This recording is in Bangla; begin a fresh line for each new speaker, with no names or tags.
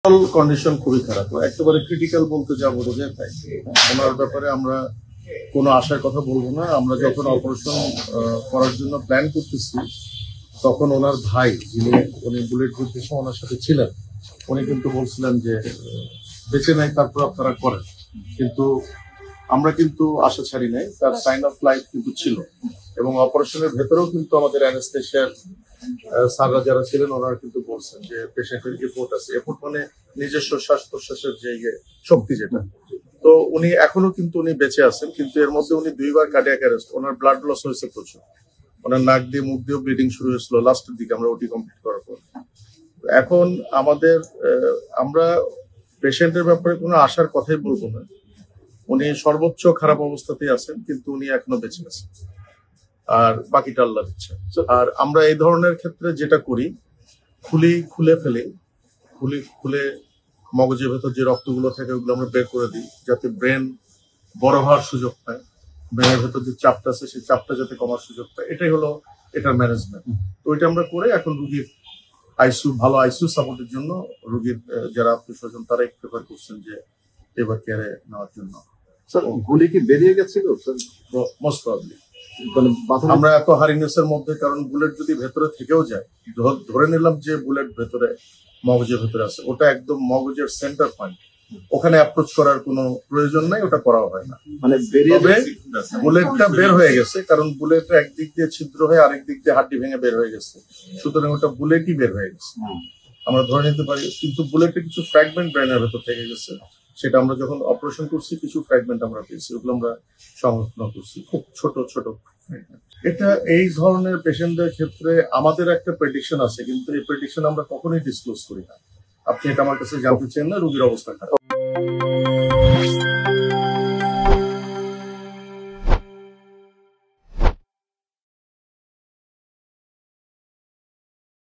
কন্ডিশন খুবই খারাপ, একেবারে ক্রিটিক্যাল বলতে যা বোঝায় তাই। ওনার ব্যাপারে আমরা কোনো আশার কথা বলবো না। আমরা যখন অপারেশন করার জন্য প্ল্যান করতেছি তখন ওনার ভাই উনি বুলেট যুদ্ধের সময় ওনার সাথে ছিলেন, উনি কিন্তু বলছিলেন যে বেঁচে নাই, তারপর আপনারা করেন। কিন্তু আমরা কিন্তু আশা ছাড়ি নাই, তার সাইন অফ লাইফ কিন্তু ছিল। এবং অপারেশনের ভেতরেও কিন্তু আমাদের অ্যানেস্থেশিয়ার স্যাররা যারা ছিলেন ওনারা কিন্তু বলছেন যে পেশেন্টের এফোর্ট আছে। এফোর্ট মানে নিজস্ব শ্বাস প্রশ্বাসের যে শক্তি যেটা। তো উনি এখনো কিন্তু উনি বেঁচে আছেন, কিন্তু এর মধ্যে উনি 2 বার কার্ডিয়াক অ্যারেস্ট, ওনার ব্লাড লস হয়েছে প্রচুর। ওনার নাক দিয়ে মুখ দিয়েও ব্লিডিং শুরু হয়েছিল লাস্টের দিকে আমরা ওটি কমপ্লিট করার পর। এখন আমরা পেশেন্টের ব্যাপারে কোনো আশার কথাই বলবো না। উনি সর্বোচ্চ খারাপ অবস্থাতেই আছেন, কিন্তু উনি এখনো বেঁচে আছেন, আর বাকিটা আল্লাহর ইচ্ছা। আর আমরা এই ধরনের ক্ষেত্রে যেটা করি, খুলে মগজের ভেতর যে রক্তগুলো থাকে ওগুলো আমরা বের করে দিই, যাতে ব্রেন বড় হওয়ার সুযোগ পায়, ব্রেনের ভেতর যে চাপটা আছে সেই চাপটা যাতে কমার সুযোগ পায়। এটাই হলো এটার ম্যানেজমেন্ট। তো এটা আমরা করে এখন রুগীর ভালো আইসিইউ সাপোর্টের জন্য রুগীর যারা আত্মীয় স্বজন তারাই প্রেফার করছেন যে এবার কেয়ারে নেওয়ার জন্য।
স্যার, গুলি কি বেরিয়ে গেছিল?
মোস্ট প্রবাবলি আমরা এত হারিনেসের মধ্যে, কারণ বুলেট যদি ভেতরে থেকেও যায়, ধরে নিলাম যে বুলেট ভেতরে মগজের ভেতরে আছে, ওটা একদম মগজের সেন্টার পয়েন্ট, ওখানে অ্যাপ্রোচ করার কোনো প্রয়োজন নাই, ওটা করা হয় না।
মানে
বুলেটটা বের হয়ে গেছে, কারণ বুলেটটা একদিক দিয়ে ছিদ্র হয়ে আরেক দিক দিয়ে হাড্ডি ভেঙে বের হয়ে গেছে, সুতরাং ওটা বুলেটই বের হয়ে গেছে আমরা ধরে নিতে পারি। কিন্তু বুলেটের কিছু ফ্র্যাগমেন্ট ব্রেনের ভেতর থেকে গেছে, সেটা আমরা যখন অপারেশন করছি কিছু ফ্র্যাগমেন্ট আমরা পেয়েছি, ওগুলো আমরা সংরক্ষণ করছি, খুব ছোট ছোট ফ্র্যাগমেন্ট। এটা এই ধরনের পেশেন্টদের ক্ষেত্রে আমাদের একটা প্রেডিকশন আছে, কিন্তু এই প্রেডিকশন আমরা কখনোই ডিসক্লোজ করি না। আপনি এটা আমার কাছে জানতে চান না, রোগীর অবস্থা খারাপ।